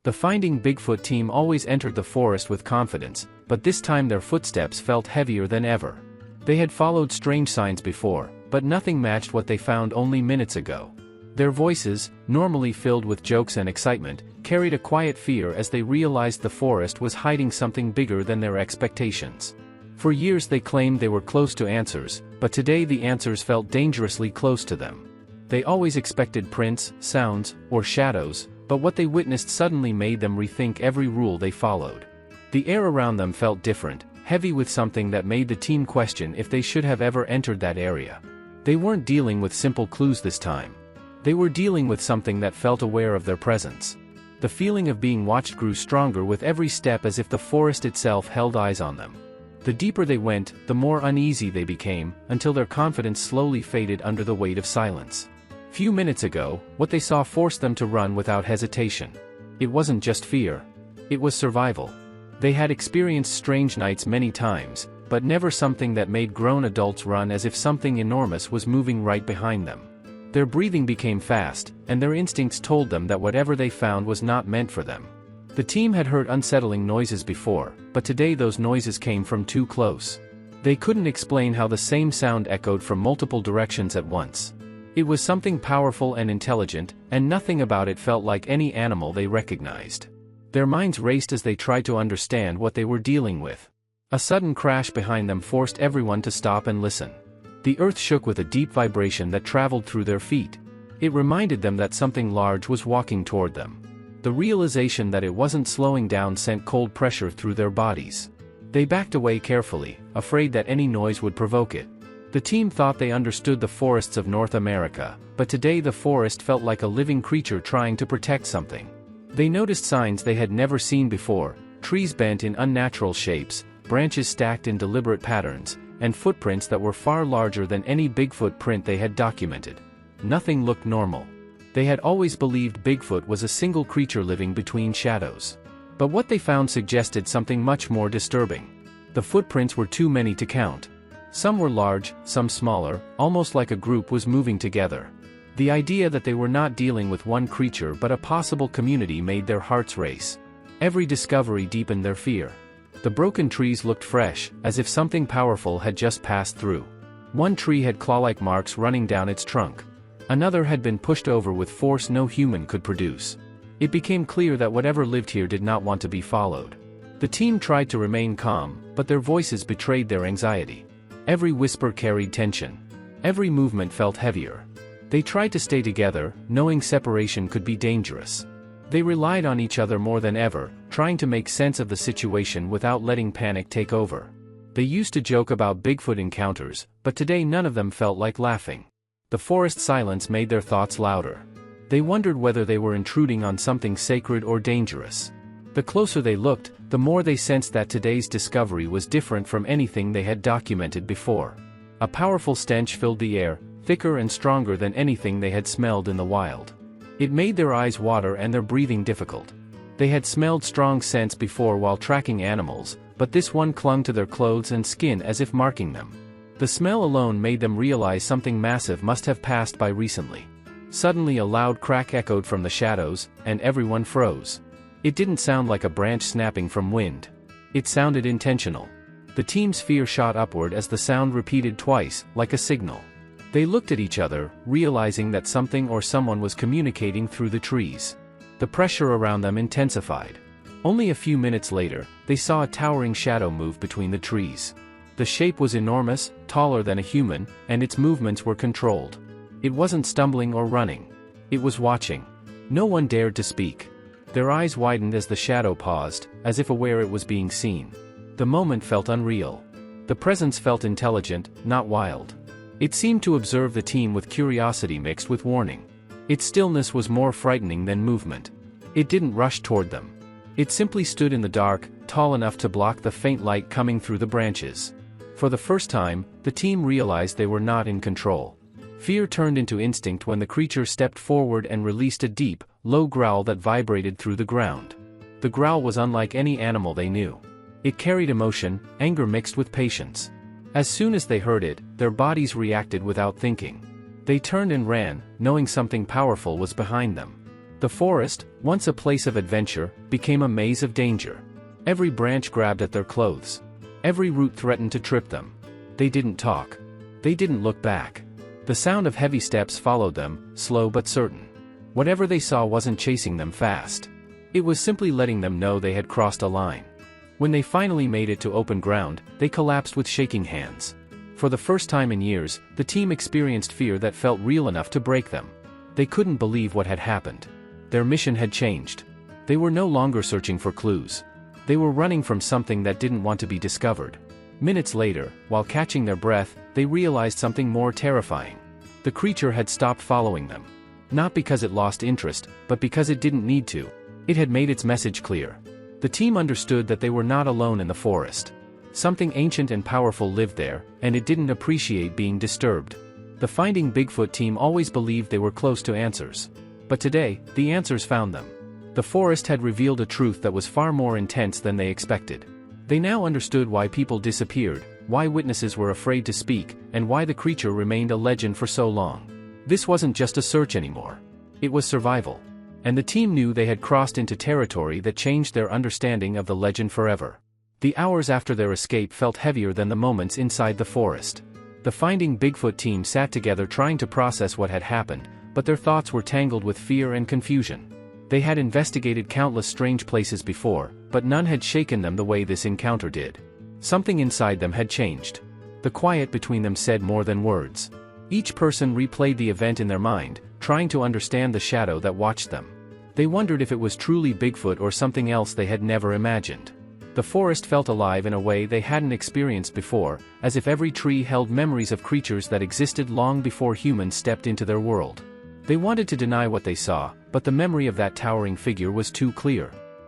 The Finding Bigfoot team always entered the forest with confidence, but this time their footsteps felt heavier than ever. They had followed strange signs before, but nothing matched what they found only minutes ago. Their voices, normally filled with jokes and excitement, carried a quiet fear as they realized the forest was hiding something bigger than their expectations. For years they claimed they were close to answers, but today the answers felt dangerously close to them. They always expected prints, sounds, or shadows, but what they witnessed suddenly made them rethink every rule they followed. The air around them felt different, heavy with something that made the team question if they should have ever entered that area. They weren't dealing with simple clues this time. They were dealing with something that felt aware of their presence. The feeling of being watched grew stronger with every step, as if the forest itself held eyes on them. The deeper they went, the more uneasy they became, until their confidence slowly faded under the weight of silence. Few minutes ago, what they saw forced them to run without hesitation. It wasn't just fear. It was survival. They had experienced strange nights many times, but never something that made grown adults run as if something enormous was moving right behind them. Their breathing became fast, and their instincts told them that whatever they found was not meant for them. The team had heard unsettling noises before, but today those noises came from too close. They couldn't explain how the same sound echoed from multiple directions at once. It was something powerful and intelligent, and nothing about it felt like any animal they recognized. Their minds raced as they tried to understand what they were dealing with. A sudden crash behind them forced everyone to stop and listen. The earth shook with a deep vibration that traveled through their feet. It reminded them that something large was walking toward them. The realization that it wasn't slowing down sent cold pressure through their bodies. They backed away carefully, afraid that any noise would provoke it. The team thought they understood the forests of North America, but today the forest felt like a living creature trying to protect something. They noticed signs they had never seen before: trees bent in unnatural shapes, branches stacked in deliberate patterns, and footprints that were far larger than any Bigfoot print they had documented. Nothing looked normal. They had always believed Bigfoot was a single creature living between shadows. But what they found suggested something much more disturbing. The footprints were too many to count. Some were large, some smaller, almost like a group was moving together. The idea that they were not dealing with one creature but a possible community made their hearts race. Every discovery deepened their fear. The broken trees looked fresh, as if something powerful had just passed through. One tree had claw-like marks running down its trunk. Another had been pushed over with force no human could produce. It became clear that whatever lived here did not want to be followed. The team tried to remain calm, but their voices betrayed their anxiety. Every whisper carried tension. Every movement felt heavier. They tried to stay together, knowing separation could be dangerous. They relied on each other more than ever, trying to make sense of the situation without letting panic take over. They used to joke about Bigfoot encounters, but today none of them felt like laughing. The forest silence made their thoughts louder. They wondered whether they were intruding on something sacred or dangerous. The closer they looked, the more they sensed that today's discovery was different from anything they had documented before. A powerful stench filled the air, thicker and stronger than anything they had smelled in the wild. It made their eyes water and their breathing difficult. They had smelled strong scents before while tracking animals, but this one clung to their clothes and skin as if marking them. The smell alone made them realize something massive must have passed by recently. Suddenly a loud crack echoed from the shadows, and everyone froze. It didn't sound like a branch snapping from wind. It sounded intentional. The team's fear shot upward as the sound repeated twice, like a signal. They looked at each other, realizing that something or someone was communicating through the trees. The pressure around them intensified. Only a few minutes later, they saw a towering shadow move between the trees. The shape was enormous, taller than a human, and its movements were controlled. It wasn't stumbling or running. It was watching. No one dared to speak. Their eyes widened as the shadow paused, as if aware it was being seen. The moment felt unreal. The presence felt intelligent, not wild. It seemed to observe the team with curiosity mixed with warning. Its stillness was more frightening than movement. It didn't rush toward them. It simply stood in the dark, tall enough to block the faint light coming through the branches. For the first time, the team realized they were not in control. Fear turned into instinct when the creature stepped forward and released a deep, low growl that vibrated through the ground. The growl was unlike any animal they knew. It carried emotion, anger mixed with patience. As soon as they heard it, their bodies reacted without thinking. They turned and ran, knowing something powerful was behind them. The forest, once a place of adventure, became a maze of danger. Every branch grabbed at their clothes. Every root threatened to trip them. They didn't talk. They didn't look back. The sound of heavy steps followed them, slow but certain. Whatever they saw wasn't chasing them fast. It was simply letting them know they had crossed a line. When they finally made it to open ground, they collapsed with shaking hands. For the first time in years, the team experienced fear that felt real enough to break them. They couldn't believe what had happened. Their mission had changed. They were no longer searching for clues. They were running from something that didn't want to be discovered. Minutes later, while catching their breath, they realized something more terrifying. The creature had stopped following them. Not because it lost interest, but because it didn't need to. It had made its message clear. The team understood that they were not alone in the forest. Something ancient and powerful lived there, and it didn't appreciate being disturbed. The Finding Bigfoot team always believed they were close to answers. But today, the answers found them. The forest had revealed a truth that was far more intense than they expected. They now understood why people disappeared, why witnesses were afraid to speak, and why the creature remained a legend for so long. This wasn't just a search anymore. It was survival. And the team knew they had crossed into territory that changed their understanding of the legend forever. The hours after their escape felt heavier than the moments inside the forest. The Finding Bigfoot team sat together trying to process what had happened, but their thoughts were tangled with fear and confusion. They had investigated countless strange places before, but none had shaken them the way this encounter did. Something inside them had changed. The quiet between them said more than words. Each person replayed the event in their mind, trying to understand the shadow that watched them. They wondered if it was truly Bigfoot or something else they had never imagined. The forest felt alive in a way they hadn't experienced before, as if every tree held memories of creatures that existed long before humans stepped into their world. They wanted to deny what they saw, but the memory of that towering figure was too clear.